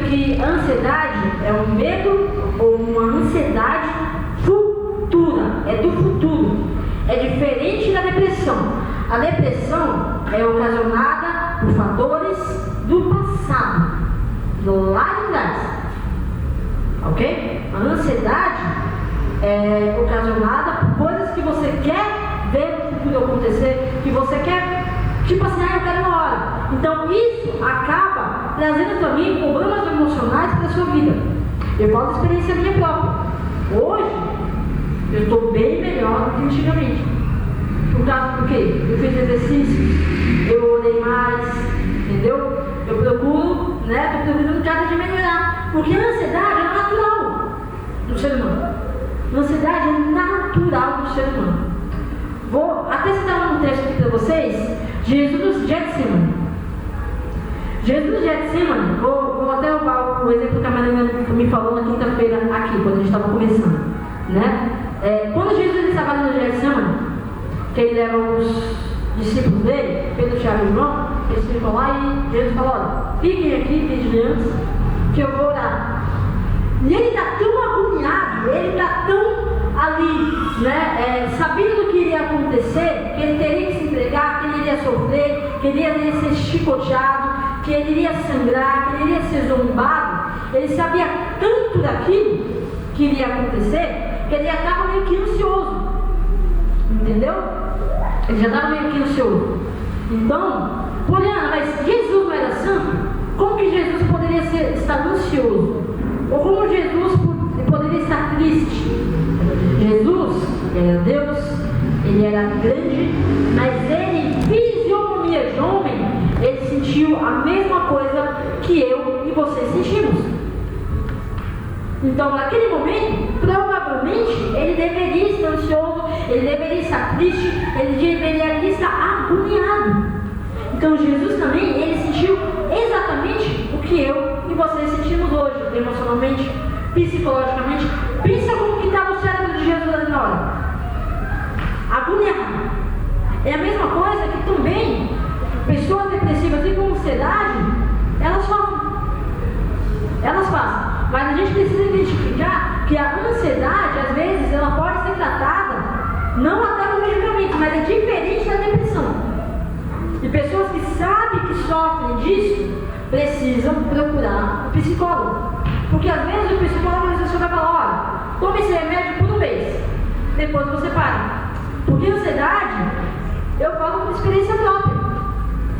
que a ansiedade é um medo ou uma ansiedade futura, é do futuro. É diferente da depressão. A depressão é ocasionada por fatores do passado, lá de trás. Ok? A ansiedade é ocasionada por coisas que você quer ver no futuro acontecer, que você quer, tipo assim, eu quero na hora. Então isso acaba trazendo também problemas emocionais para a sua vida. Eu falo da experiência minha própria. Hoje, eu estou bem melhor do que antigamente. Por causa do quê? Eu fiz exercícios, eu orei mais, entendeu? Eu procuro, estou procurando cada dia melhorar. Porque a ansiedade é natural do ser humano. A ansiedade é natural do ser humano. Vou até citar um texto aqui para vocês. Jesus Getsemane. Jesus Getsemane, vou até roubar o exemplo que a Marina me falou na quinta-feira aqui, quando a gente estava começando, quando Jesus estava no Getsemane, que ele leva os discípulos dele, Pedro, Tiago e João, eles ficam lá e Jesus falou: olha, fiquem aqui vigilantes, que eu vou orar. E ele está tão agoniado, ele está tão ali, sabendo do que iria acontecer, que ele teria que se entregar, que ele iria sofrer, que ele iria ser chicoteado, que ele iria sangrar, que ele iria ser zombado. Ele sabia tanto daquilo que iria acontecer, que ele já estava meio que ansioso, entendeu? Ele já estava meio que ansioso. Então, Poliana, mas Jesus não era santo? Como que Jesus poderia estar ansioso? Ou como Jesus poderia estar triste? Jesus era Deus, ele era grande, mas ele, fisionomia de homem, ele sentiu a mesma coisa que eu e você sentimos. Então, naquele momento, provavelmente, ele deveria estar ansioso, ele deveria estar triste, ele deveria estar agoniado. Então, Jesus também, ele sentiu exatamente o que eu e você sentimos hoje, emocionalmente, psicologicamente. Pensa como que estava o cérebro de Jesus ali na hora. Agoniado. É a mesma coisa que também pessoas depressivas e com ansiedade, elas sofrem. Elas passam. Mas a gente precisa identificar que a ansiedade, às vezes, ela pode ser tratada, não até com medicamento, mas é diferente da depressão. E pessoas que sabem que sofrem disso, precisam procurar um psicólogo. Porque às vezes o psicólogo vai falar: olha, tome esse remédio por um mês, depois você para. Porque a ansiedade, eu falo com experiência própria,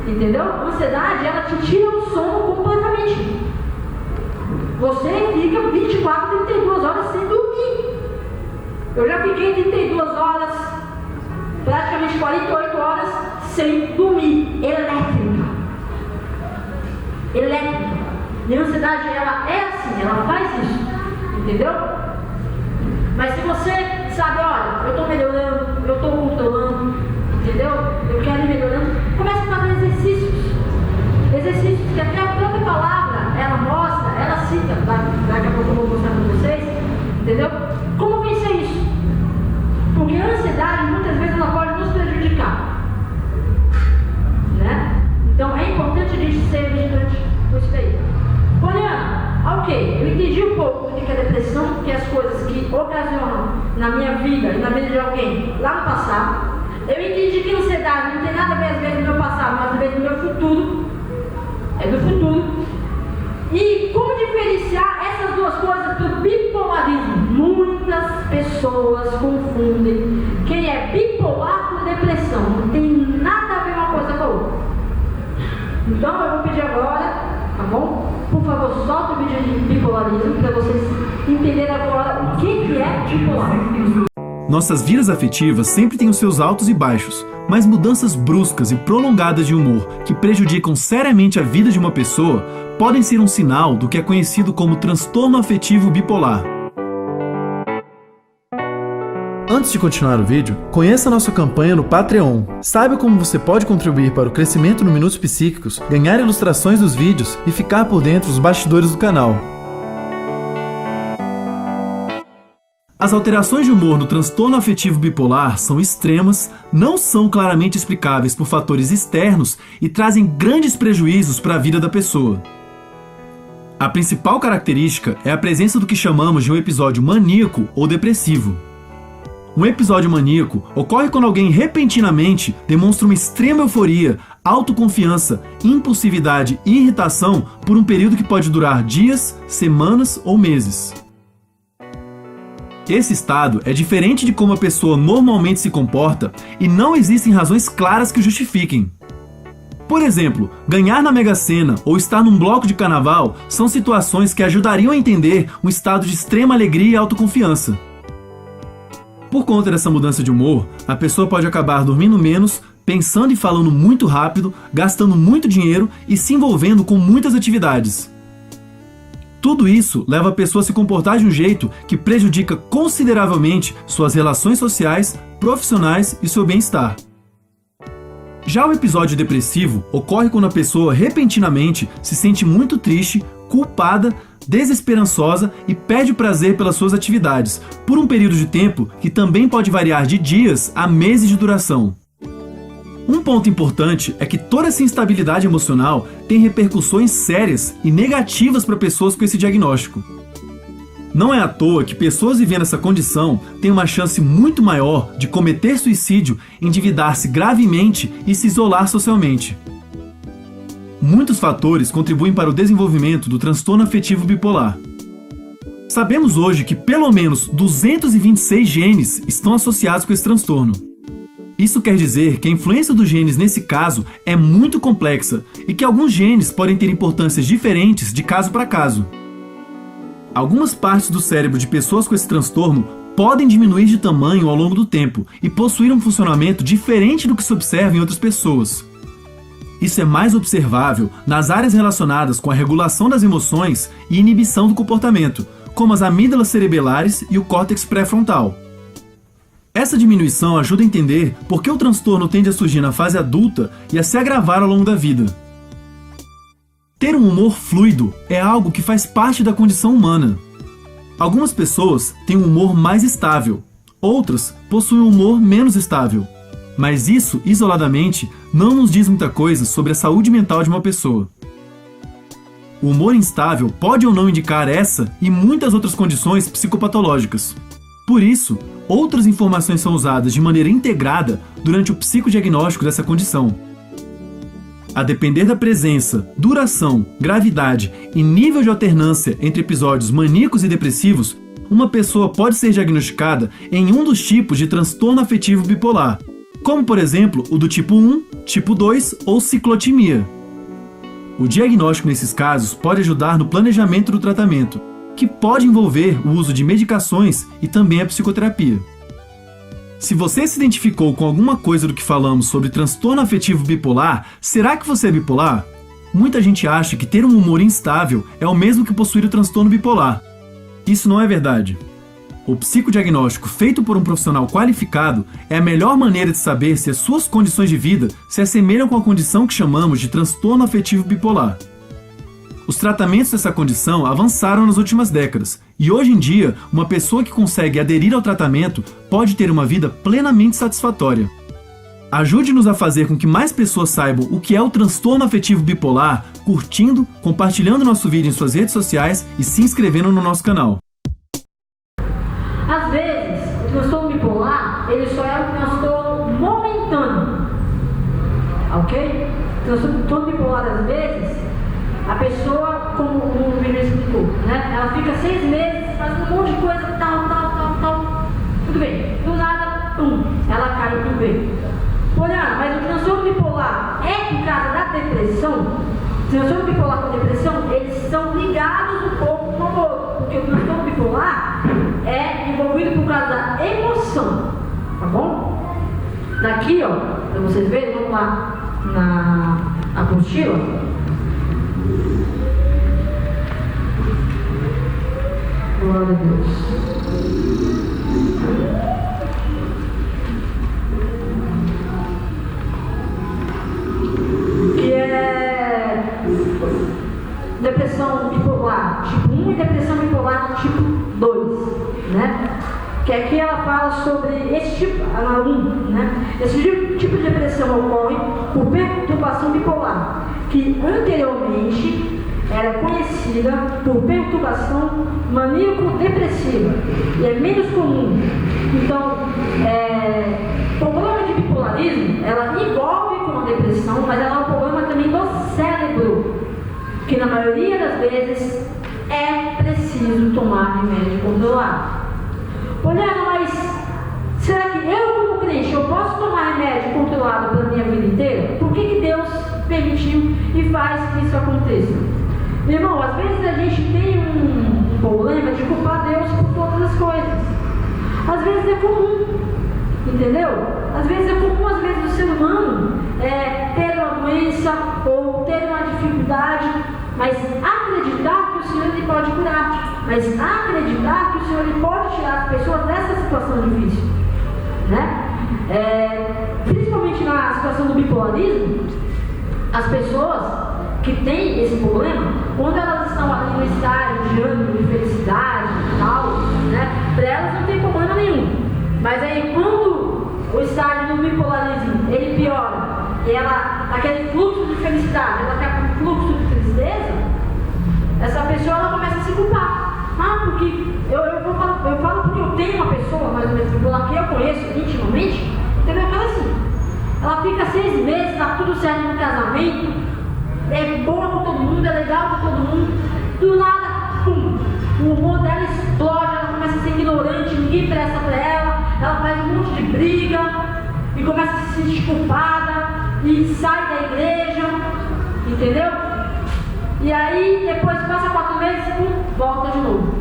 entendeu? A ansiedade, ela te tira o sono completamente. Você fica 24, 32 horas sem dormir. Eu já fiquei 32 horas, praticamente 48 horas sem dormir. Elétrica. E a ansiedade, ela é assim, ela faz isso, entendeu? Mas se você sabe, olha, eu estou melhorando, eu estou controlando, entendeu? Eu quero ir melhorando, comece a fazer exercícios que até a própria palavra, ela mostra, ela cita, daqui a pouco eu vou mostrar para vocês, entendeu? Como vencer isso? Porque a ansiedade, muitas vezes, ela pode nos prejudicar, Então é importante a gente ser vigilante com isso daí. Poliana, ok, eu entendi um pouco do que é depressão, que é as coisas que ocasionam na minha vida e na vida de alguém lá no passado. Eu entendi que a ansiedade não tem nada a ver, às vezes, no meu passado, mas às vezes no meu futuro. É do futuro. E como diferenciar essas duas coisas do bipolarismo? Muitas pessoas confundem quem é bipolar com depressão. Não tem nada a ver uma coisa com a outra. Então eu vou pedir agora, tá bom? Por favor, solta o vídeo de bipolarismo para vocês entenderem agora o que é bipolar. Nossas vidas afetivas sempre têm os seus altos e baixos, mas mudanças bruscas e prolongadas de humor que prejudicam seriamente a vida de uma pessoa podem ser um sinal do que é conhecido como transtorno afetivo bipolar. Antes de continuar o vídeo, conheça a nossa campanha no Patreon. Saiba como você pode contribuir para o crescimento no Minutos Psíquicos, ganhar ilustrações dos vídeos e ficar por dentro dos bastidores do canal. As alterações de humor no transtorno afetivo bipolar são extremas, não são claramente explicáveis por fatores externos e trazem grandes prejuízos para a vida da pessoa. A principal característica é a presença do que chamamos de um episódio maníaco ou depressivo. Um episódio maníaco ocorre quando alguém repentinamente demonstra uma extrema euforia, autoconfiança, impulsividade e irritação por um período que pode durar dias, semanas ou meses. Esse estado é diferente de como a pessoa normalmente se comporta e não existem razões claras que o justifiquem. Por exemplo, ganhar na Mega Sena ou estar num bloco de carnaval são situações que ajudariam a entender um estado de extrema alegria e autoconfiança. Por conta dessa mudança de humor, a pessoa pode acabar dormindo menos, pensando e falando muito rápido, gastando muito dinheiro e se envolvendo com muitas atividades. Tudo isso leva a pessoa a se comportar de um jeito que prejudica consideravelmente suas relações sociais, profissionais e seu bem-estar. Já o episódio depressivo ocorre quando a pessoa repentinamente se sente muito triste, culpada, desesperançosa e perde o prazer pelas suas atividades, por um período de tempo que também pode variar de dias a meses de duração. Um ponto importante é que toda essa instabilidade emocional tem repercussões sérias e negativas para pessoas com esse diagnóstico. Não é à toa que pessoas vivendo essa condição têm uma chance muito maior de cometer suicídio, endividar-se gravemente e se isolar socialmente. Muitos fatores contribuem para o desenvolvimento do transtorno afetivo bipolar. Sabemos hoje que pelo menos 226 genes estão associados com esse transtorno. Isso quer dizer que a influência dos genes nesse caso é muito complexa e que alguns genes podem ter importâncias diferentes de caso para caso. Algumas partes do cérebro de pessoas com esse transtorno podem diminuir de tamanho ao longo do tempo e possuir um funcionamento diferente do que se observa em outras pessoas. Isso é mais observável nas áreas relacionadas com a regulação das emoções e inibição do comportamento, como as amígdalas cerebelares e o córtex pré-frontal. Essa diminuição ajuda a entender por que o transtorno tende a surgir na fase adulta e a se agravar ao longo da vida. Ter um humor fluido é algo que faz parte da condição humana. Algumas pessoas têm um humor mais estável, outras possuem um humor menos estável. Mas isso, isoladamente, não nos diz muita coisa sobre a saúde mental de uma pessoa. O humor instável pode ou não indicar essa e muitas outras condições psicopatológicas. Por isso, outras informações são usadas de maneira integrada durante o psicodiagnóstico dessa condição. A depender da presença, duração, gravidade e nível de alternância entre episódios maníacos e depressivos, uma pessoa pode ser diagnosticada em um dos tipos de transtorno afetivo bipolar, como por exemplo o do tipo 1, tipo 2 ou ciclotimia. O diagnóstico nesses casos pode ajudar no planejamento do tratamento, que pode envolver o uso de medicações e também a psicoterapia. Se você se identificou com alguma coisa do que falamos sobre transtorno afetivo bipolar, será que você é bipolar? Muita gente acha que ter um humor instável é o mesmo que possuir o transtorno bipolar. Isso não é verdade. O psicodiagnóstico feito por um profissional qualificado é a melhor maneira de saber se as suas condições de vida se assemelham com a condição que chamamos de transtorno afetivo bipolar. Os tratamentos dessa condição avançaram nas últimas décadas, e hoje em dia, uma pessoa que consegue aderir ao tratamento pode ter uma vida plenamente satisfatória. Ajude-nos a fazer com que mais pessoas saibam o que é o transtorno afetivo bipolar, curtindo, compartilhando nosso vídeo em suas redes sociais e se inscrevendo no nosso canal. Às vezes, o transtorno bipolar, ele só é um transtorno momentâneo, ok? O transtorno bipolar, às vezes, a pessoa, como o Vini explicou, né? Ela fica 6 meses, faz um monte de coisa, tal, tudo bem. Do nada, ela cai e tudo bem. Olha, mas o transtorno bipolar é por causa da depressão? O transtorno bipolar com depressão, eles são ligados um pouco com o outro, porque o transtorno bipolar é envolvido por causa da emoção, tá bom? Daqui, ó, pra vocês verem, vamos lá na apostila. Glória a Deus. Que é depressão bipolar tipo 1 e depressão bipolar tipo 2, né? Que aqui ela fala sobre esse tipo, né? Esse tipo de depressão ocorre por perturbação bipolar, que anteriormente era conhecida por perturbação maníaco-depressiva e é menos comum. Então, o problema de bipolarismo, ela envolve com a depressão, mas ela é um problema também do cérebro, que na maioria das vezes é preciso tomar remédio controlado. Poliana, mas será que eu, como crente, eu posso tomar remédio controlado pela minha vida inteira? Por que Deus permitiu e faz que isso aconteça? Meu irmão, às vezes a gente tem um problema de culpar Deus por todas as coisas. Às vezes é comum, entendeu? Às vezes é comum, às vezes, o ser humano ter uma doença ou ter uma dificuldade, mas acreditar que o Senhor ele pode curar, mas acreditar que o Senhor ele pode tirar as pessoas dessa situação difícil, né? Principalmente na situação do bipolarismo, as pessoas que têm esse problema, quando elas estão ali no estágio de ânimo, de felicidade e tal, né, para elas não tem problema nenhum. Mas aí quando o estágio do bipolarismo ele piora, e ela, aquele fluxo de felicidade, ela quer um fluxo de tristeza, essa pessoa ela começa a se culpar. Porque eu falo porque eu tenho uma pessoa, mais ou menos bipolar, que eu conheço intimamente, entendeu? Ela assim, ela fica 6 meses, tá tudo certo no casamento, é boa com todo mundo, é legal com todo mundo, do nada, pum, o humor dela explode, ela começa a ser ignorante, ninguém presta pra ela faz um monte de briga, e começa a se sentir culpada, e sai da igreja, entendeu? E aí, depois passa 4 meses, volta de novo,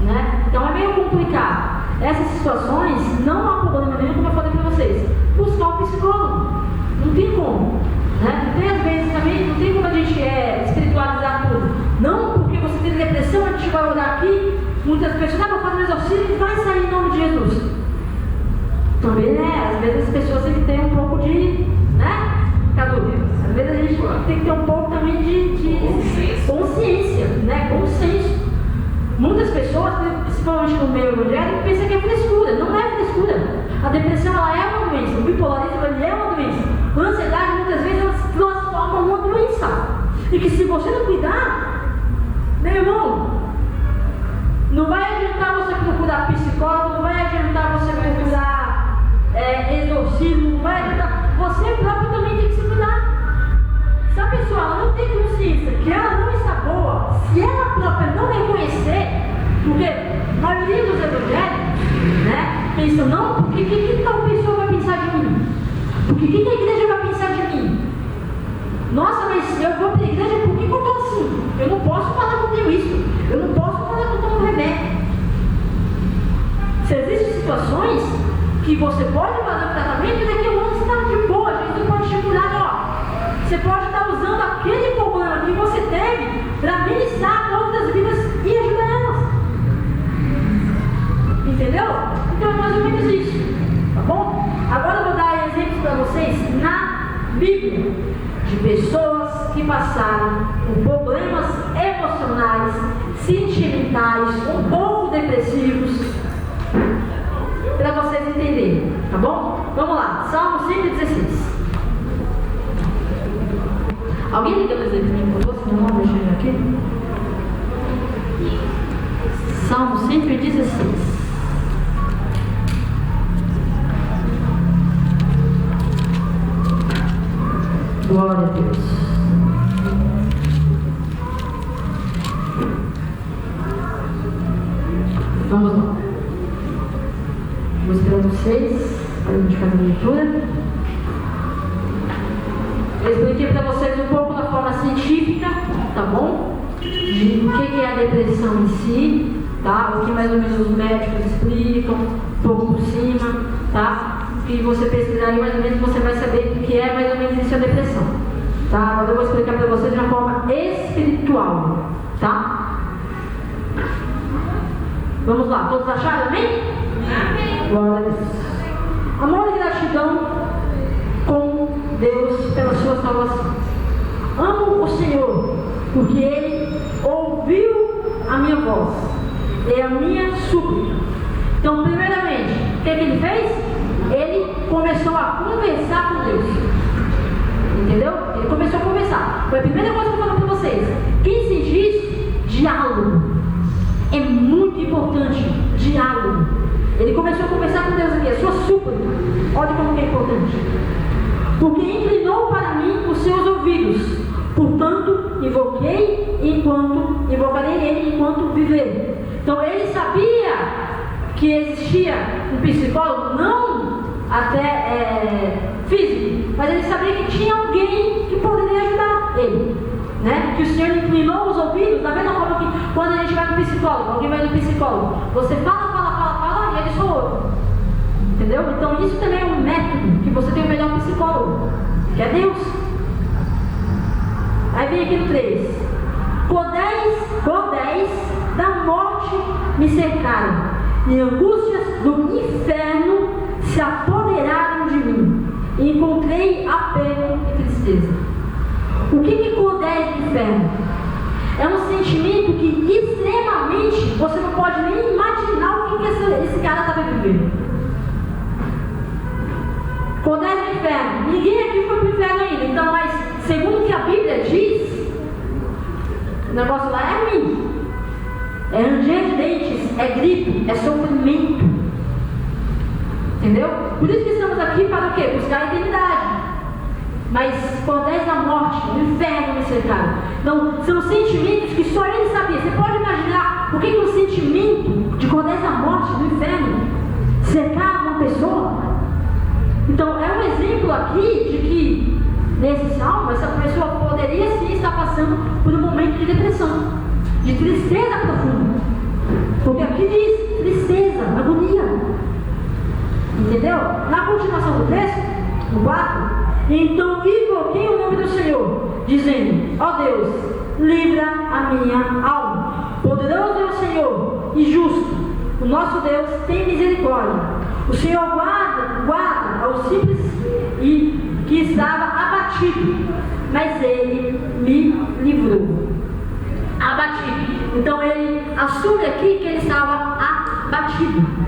né? Então é meio complicado. Essas situações, não há problema nenhum, como eu falei pra vocês, buscar um psicólogo, não tem como, né? Tem às vezes também, não tem como a gente espiritualizar tudo. Não porque você tem depressão, a gente vai orar aqui, muitas pessoas, vou fazer um exorcismo e vai sair em nome de Jesus. Também, né? Às vezes as pessoas têm que ter um pouco de, né? Cadu, às vezes a gente tem que ter um pouco também de consciência, né? Bom senso. Muitas pessoas, principalmente no meio evangélico, pensam que é frescura. Não é frescura. A depressão ela é uma doença, o bipolarismo ele é uma doença. A ansiedade muitas vezes ela se transforma numa doença. E que se você não cuidar, meu irmão, não vai adiantar você procurar psicólogo, não vai adiantar você procurar exorcismo, não vai adiantar. Você próprio também tem que se cuidar. Se a pessoa ela não tem consciência que ela não está boa, se ela própria não reconhecer, porque a maioria dos evangélicos, né, pensam, não, porque o que tal pessoa vai pensar de mim? Porque o que a igreja vai pensar de mim? Nossa, mas eu vou para a igreja, por que eu estou assim? Eu não posso falar que eu tenho isso, eu não posso falar que eu tomo remédio. Se existem situações que você pode fazer o tratamento e daqui a um ano você está de boa, Jesus pode te curar, ó. Você pode estar usando aquele problema que você teve para ministrar outras vidas e ajudar elas. Entendeu? Então é mais ou menos isso, tá bom? Agora eu vou dar exemplos para vocês na Bíblia de pessoas que passaram por problemas emocionais, sentimentais, um pouco depressivos, para vocês entenderem, tá bom? Vamos lá, Salmo 116. Alguém liga para exemplo para mim, por favor? Senão eu vou chegar aqui. Salmo 116. Glória a Deus. Vamos lá. Vou esperar vocês para a gente fazer a leitura. Eu expliquei para vocês um pouco da forma científica, tá bom? De o que é a depressão em si, tá? O que mais ou menos os médicos explicam, um pouco por cima, tá? Que você pesquisar aí mais ou menos você vai saber o que é mais ou menos isso a depressão, tá? Agora eu vou explicar para vocês de uma forma espiritual, tá? Vamos lá, todos acharam, amém? Amém. Glória a Deus. Amor e gratidão com Deus pela sua salvação. Amo o Senhor porque Ele ouviu a minha voz e a minha súplica. Então, primeiramente, o que Ele fez? Ele começou a conversar com Deus. Entendeu? Ele começou a conversar. Foi a primeira coisa que eu falo para vocês. Quem sente isso? Diálogo. É muito importante. Diálogo. Ele começou a conversar com Deus aqui. A sua súplica. Olha como que é importante. Porque inclinou para mim os seus ouvidos. Portanto, invocarei ele enquanto viver. Então ele sabia que existia um psicólogo, não até físico, mas ele sabia que tinha alguém que poderia ajudar ele, né? Que o Senhor inclinou os ouvidos, da mesma forma que quando a gente vai no psicólogo, alguém vai no psicólogo, você fala e ele só ouve, entendeu? Então isso também é um método que você tem o melhor psicólogo, que é Deus. Aí vem aqui no 3. Cordéis da morte me cercaram, e angústias do inferno se apoderaram de mim. E encontrei aperto e tristeza. O que é cordéis do inferno? É um sentimento que extremamente você não pode nem imaginar o que esse cara estava vivendo. Cordéis do inferno. Ninguém aqui foi para o inferno ainda. Então, mas segundo o que a Bíblia diz, o negócio lá é ruim. É ranger de dentes, é grito, é sofrimento. Entendeu? Por isso que estamos aqui para o quê? Buscar a eternidade. Mas cordéis da morte, do inferno me cercaram. Então, são sentimentos que só ele sabia. Você pode imaginar o que é um sentimento de cordéis da morte, do inferno, cercar uma pessoa? Então, é um exemplo aqui de que, nesse salmo, essa pessoa poderia sim estar passando por um momento de depressão, de tristeza profunda. Porque aqui diz tristeza, agonia. Entendeu? Na continuação do texto, no 4, então invoquei o nome do Senhor, dizendo: ó Deus, livra a minha alma. Poderoso é o Senhor e justo. O nosso Deus tem misericórdia. O Senhor guarda aos simples e que estava abatido, mas ele me livrou. Abatido. Então ele assume aqui que ele estava abatido.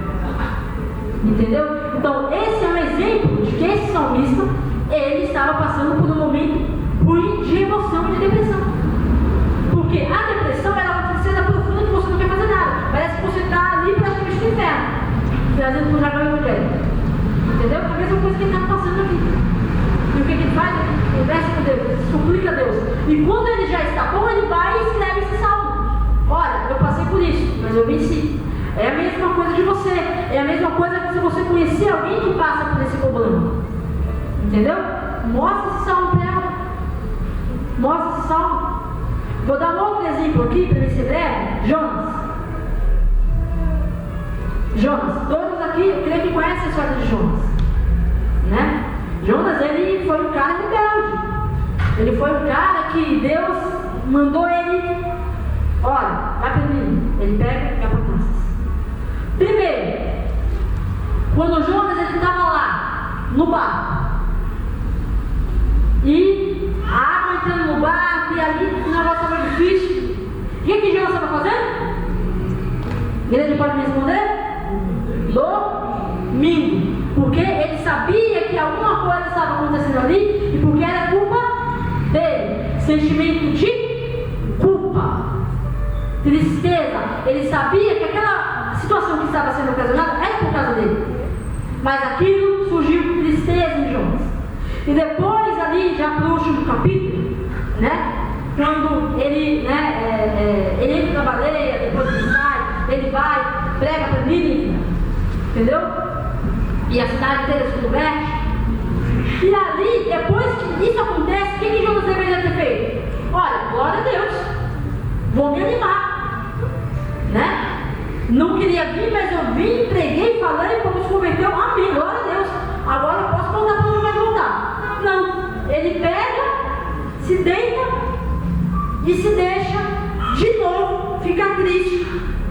Entendeu? Então esse é um exemplo de que esse salmista, ele estava passando por um momento ruim de emoção e de depressão. Porque a depressão é uma tristeza profunda que você não quer fazer nada. Parece que você está ali praticamente no inferno, trazendo para o jargão evangélico. Entendeu? É a mesma coisa que ele está passando aqui. E o que ele faz? Ele conversa com Deus, ele suplica a Deus. E quando ele já está bom, ele vai e escreve esse salmo. Olha, eu passei por isso, mas eu venci. É a mesma coisa de você. É a mesma coisa que se você conhecer alguém que passa por esse problema. Entendeu? Mostra esse salmo para ela. Mostra esse salmo. Vou dar um outro exemplo aqui para ser breve. Jonas. Todos aqui, eu creio que conhecem a história de Jonas. Né? Jonas, ele foi um cara rebelde. Ele foi um cara que Deus mandou ele. Olha, vai para mim. Ele pega e vai para Tarsis. Primeiro, quando Jonas estava lá no barco e a água entrando no barco e ali o negócio estava difícil, o que Jonas estava fazendo? Ele pode me responder? Domingo. Porque ele sabia que alguma coisa estava acontecendo ali e porque era culpa dele. Sentimento de culpa, tristeza. Ele sabia que aquela situação que estava sendo ocasionada era por causa dele. Mas aquilo surgiu tristeza em Jonas. E depois ali, já para o último capítulo, né? Quando ele, ele entra na baleia, depois ele sai, ele vai, prega para Nínive, entendeu? E a cidade inteira se converte. E ali, depois que isso acontece, o que Jonas deveria ter feito? Olha, glória a Deus, vou me animar, né? Não queria vir, mas eu vim, preguei, falei, como se converteu, amém, glória a Deus. Agora eu posso voltar para onde vai voltar. Não, ele pega, se deita e se deixa de novo ficar triste,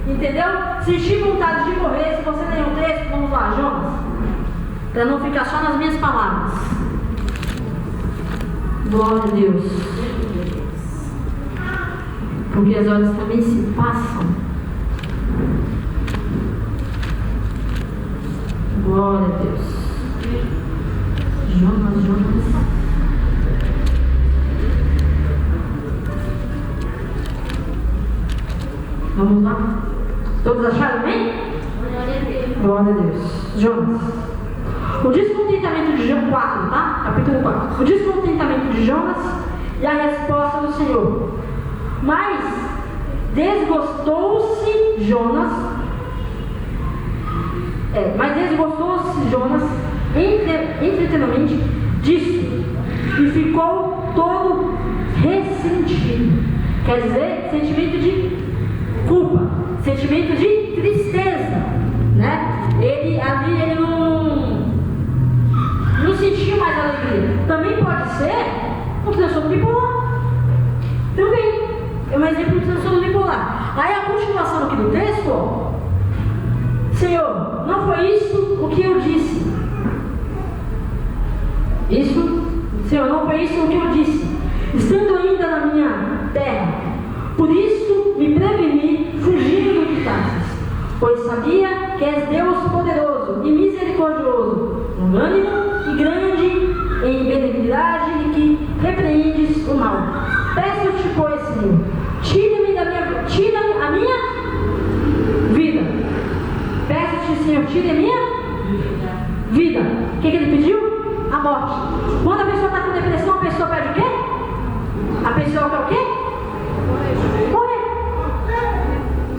entendeu? Sentir vontade de morrer. Se você ler um texto, vamos lá, Jonas, para não ficar só nas minhas palavras. Glória a Deus, porque as horas também se passam. Glória a Deus. Jonas. Glória a Deus. Jonas. O descontentamento de Jonas, 4, tá? Capítulo 4. O descontentamento de Jonas e a resposta do Senhor. Mas desgostou-se Jonas entretanamente disso e ficou todo ressentido. Quer dizer, sentimento de culpa, sentimento de tristeza, né? Ele não sentiu mais alegria. Também pode ser um transtorno bipolar. Também é um exemplo de transtorno bipolar. Aí a continuação aqui do texto, ó. Senhor, não foi isso o que eu disse. Senhor, não foi isso o que eu disse. Estando ainda na minha terra, por isso me preveni fugindo de Tarsis, pois sabia que és Deus poderoso e misericordioso, longânimo e grande em benignidade e que repreendes o mal. Peço-te, pois, Senhor, tira-me a minha vida. Peço-te, Senhor, tire a minha vida. O que ele pediu? A morte. Quando a pessoa está com depressão, a pessoa pede o quê? A pessoa quer o quê? Morrer.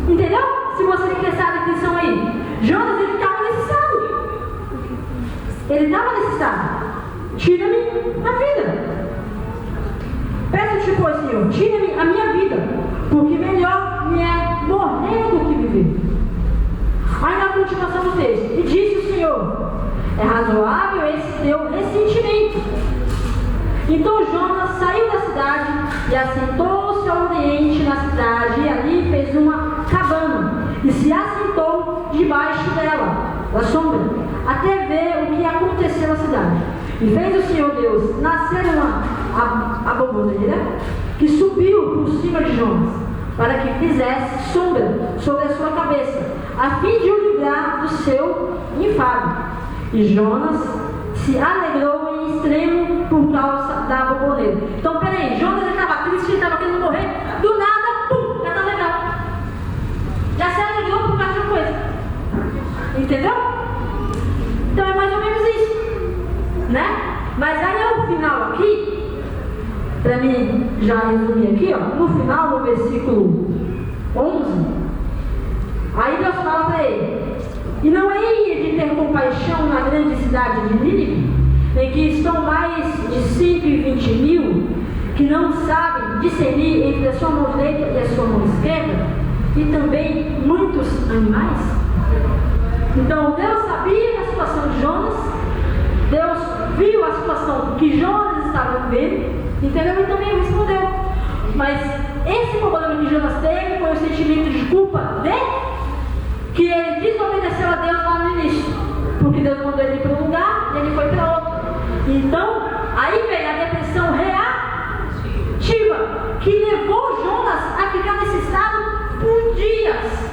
Entendeu? Se você tem essa definição aí. Jonas, ele estava nesse estado. Tira-me a vida. Peço-te, pois, Senhor, tira-me a minha vida, porque melhor me é morrer do que viver. Aí na continuação do texto, e disse o Senhor, é razoável esse teu ressentimento. Então Jonas saiu da cidade e assentou-se ao oriente na cidade, e ali fez uma cabana, e se assentou debaixo dela, da sombra, até ver o que aconteceu na cidade. E fez o Senhor Deus nascer uma aboboneira que subiu por cima de Jonas, para que fizesse sombra sobre a sua cabeça, a fim de o livrar do seu enfado. E Jonas se alegrou em extremo por causa da aboboneira. Então, peraí, Jonas estava triste, ele estava querendo morrer, do nada, pum, já está legal. Já se alegrou por causa de uma coisa. Entendeu? Então é mais ou menos isso, né? Mas aí ao final aqui, para mim já resumir aqui, ó, no final, no versículo 11, aí Deus fala para ele: e não hei de ter compaixão na grande cidade de Nínive, em que estão mais de 120 mil, que não sabem discernir entre a sua mão direita e a sua mão esquerda, e também muitos animais? Então Deus sabia da situação de Jonas, Deus viu a situação que Jonas estava vivendo, entendeu? E também respondeu. Mas esse problema que Jonas teve foi o sentimento de culpa dele, que ele desobedeceu a Deus lá no início, porque Deus mandou ele para um lugar e ele foi para outro. Então, aí veio a depressão reativa, que levou Jonas a ficar nesse estado por dias.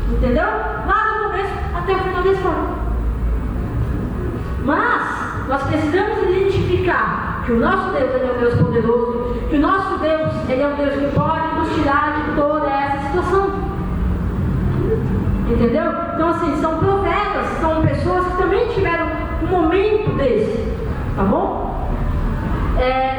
Entendeu? Lá no começo até o final da história. Mas nós precisamos identificar que o nosso Deus, ele é um Deus poderoso, que o nosso Deus, ele é um Deus que pode nos tirar de toda essa situação. Entendeu? Então, assim, são profetas, são pessoas que também tiveram um momento desse, tá bom?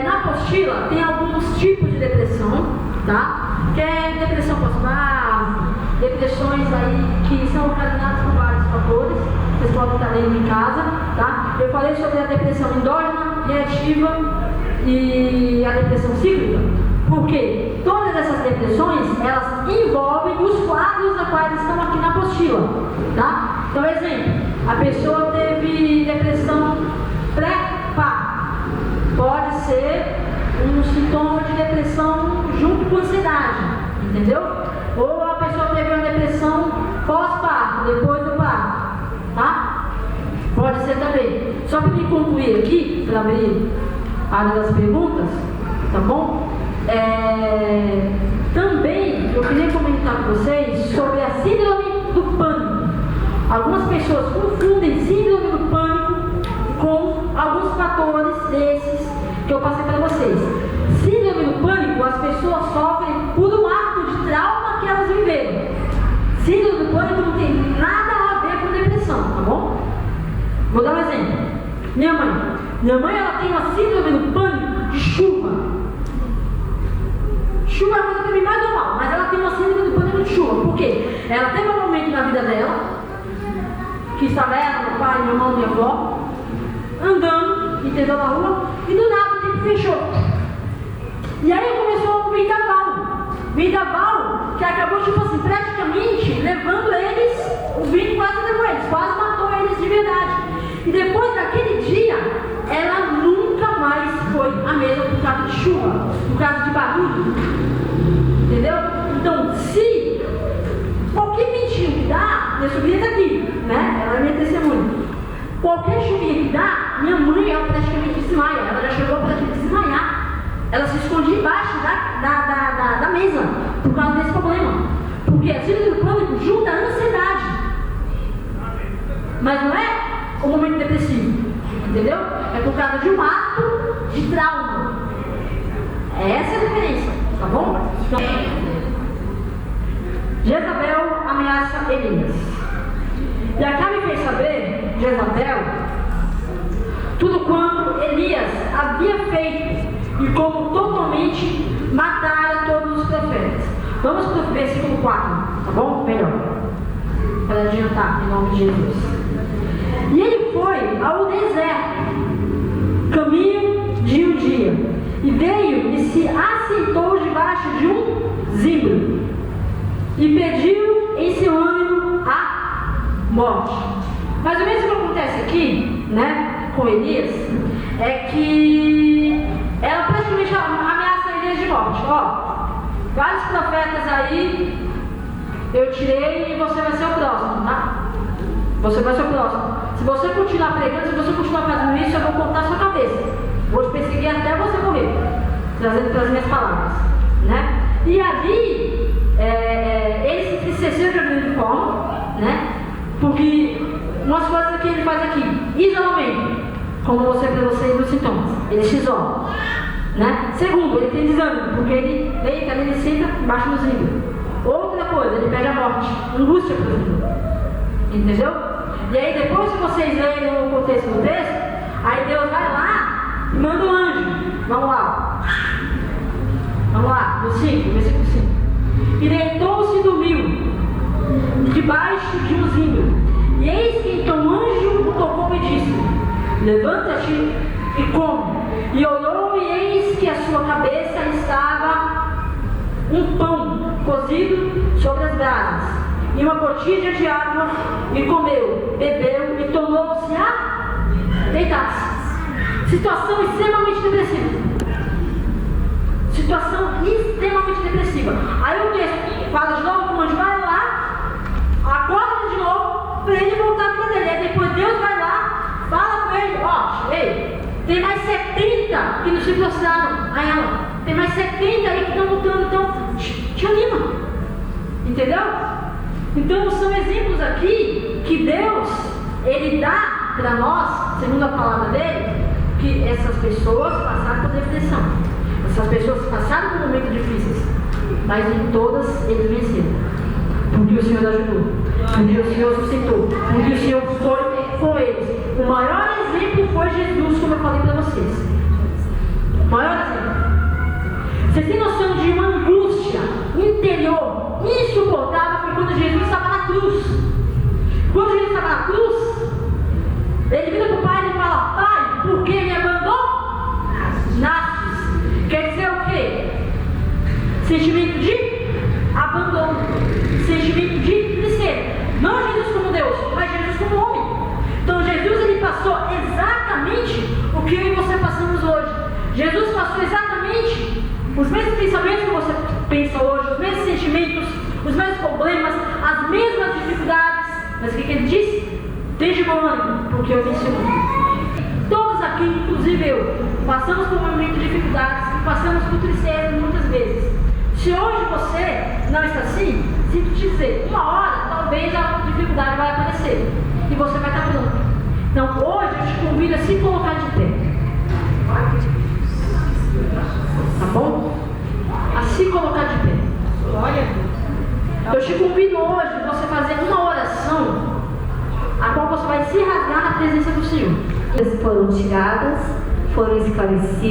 Na apostila tem alguns tipos de depressão, tá? Que é depressão pós-parto, depressões aí que são ocasionadas por vários fatores, vocês podem estar lendo em casa, tá? Eu falei sobre a depressão endógena, reativa e a depressão cíclica, porque todas essas depressões, elas envolvem os quadros a quais estão aqui na apostila, tá? Então, exemplo, a pessoa teve depressão pré-parto, pode ser um sintoma de depressão junto com ansiedade, entendeu? Ou a pessoa teve uma depressão pós-parto, depois do parto, tá? Pode ser também. Só para me concluir aqui, para abrir a área das perguntas, tá bom? Também eu queria comentar com vocês sobre a síndrome do pânico. Algumas pessoas confundem síndrome do pânico com alguns fatores desses que eu passei para vocês. Síndrome do pânico, as pessoas sofrem por um ato de trauma que elas viveram. Síndrome do pânico não tem nada a ver Vou dar um exemplo. Minha mãe ela tem uma síndrome do pânico de chuva. Chuva é uma coisa que é mais normal, mas ela tem uma síndrome do pânico de chuva. Por quê? Ela teve um momento na vida dela, que estava ela, meu pai, meu irmão, minha avó, andando, entendeu, na rua, e do nada o tempo fechou. E aí começou o vendaval, que acabou, tipo assim, praticamente levando eles, o vento quase levou eles, quase matou eles de verdade. E depois daquele dia, ela nunca mais foi a mesma por causa de chuva, por causa de barulho. Entendeu? Então, se qualquer ventinho que dá, minha sobrinha está aqui, né? Ela é minha testemunha. Qualquer chuvinha que dá, minha mãe, ela praticamente desmaia. Ela já chegou a praticamente desmaiar. Ela se escondia embaixo da mesa por causa desse problema. Porque a síndrome do pânico junta a ansiedade. Mas não é o momento depressivo, entendeu? É por causa de um ato de trauma. Essa é a diferença, tá bom? Então, Jezabel ameaça Elias. E Acabe fez saber, Jezabel, tudo quanto Elias havia feito e como totalmente matara todos os profetas. Vamos para o versículo 4, tá bom? Melhor, para adiantar, em nome de Jesus. E ele foi ao deserto, caminho de um dia, e veio e se assentou debaixo de um zimbro, e pediu em seu ânimo a morte. Mas o mesmo que acontece aqui, né, com Elias, é que ela praticamente ameaça Elias de morte. Ó, vários profetas aí eu tirei e você vai ser o próximo, tá? Você vai ser o próximo. Se você continuar pregando, se você continuar fazendo isso, eu vou cortar a sua cabeça. Vou te perseguir até você morrer, trazendo para as minhas palavras, né? E ali, ele se entristeceu de alguma forma, né? Porque umas coisas que ele faz aqui, isolamento, como eu mostrei para vocês nos sintomas, ele se isola, né? Segundo, ele tem desânimo, porque ele deita, ele senta embaixo do zimbro. Outra coisa, ele pede a morte, angústia para o zimbro, entendeu? E aí depois que vocês lerem o contexto do texto, aí Deus vai lá e manda um anjo. Vamos lá, no 5, versículo 5. E deitou-se e dormiu debaixo de um zimbro. E eis que então o anjo o tocou e disse: levanta-te e come. E olhou e eis que a sua cabeça estava um pão cozido sobre as brasas e uma botija de água, e comeu, bebeu e tornou-se a deitar-se. Situação extremamente depressiva. Aí o texto fala de novo que o anjo vai lá, acorda de novo para ele voltar para dele. Aí depois Deus vai lá, fala com ele: ó, ei, tem mais 70 que não se prostraram a ela, tem mais 70 aí que estão lutando, então te anima, entendeu? Então são exemplos aqui que Deus, ele dá para nós, segundo a palavra dele, que essas pessoas passaram por depressão, essas pessoas passaram por momentos difíceis, mas em todas eles venceram, porque o Senhor ajudou, porque o Senhor sustentou, porque o Senhor foi com eles. O maior exemplo foi Jesus, como eu falei para vocês. O maior exemplo. Vocês têm noção de uma angústia interior insuportável? Foi quando Jesus estava na cruz. Quando Jesus estava na cruz, ele vira para o Pai e fala: Pai, por que me abandonastes? Quer dizer o quê? Sentimento de abandono, sentimento de tristeza. Não Jesus como Deus, mas Jesus como homem. Então Jesus, ele passou exatamente o que eu e você passamos hoje. Jesus passou exatamente os mesmos pensamentos que você pensa hoje, os mesmos sentimentos, os mesmos problemas, as mesmas dificuldades. Mas o que ele disse? Tem de bom ânimo, porque eu venci o mundo. Todos aqui, inclusive eu, passamos por momentos de dificuldades e passamos por tristeza muitas vezes. Se hoje você não está assim, sinto te dizer, uma hora talvez a dificuldade vai aparecer e você vai estar pronto. Então hoje eu te convido a se colocar de pé. Tá bom? A se colocar de pé. Glória a Deus. Eu te convido hoje a você fazer uma oração a qual você vai se rasgar na presença do Senhor. Foram tiradas, foram esclarecidas.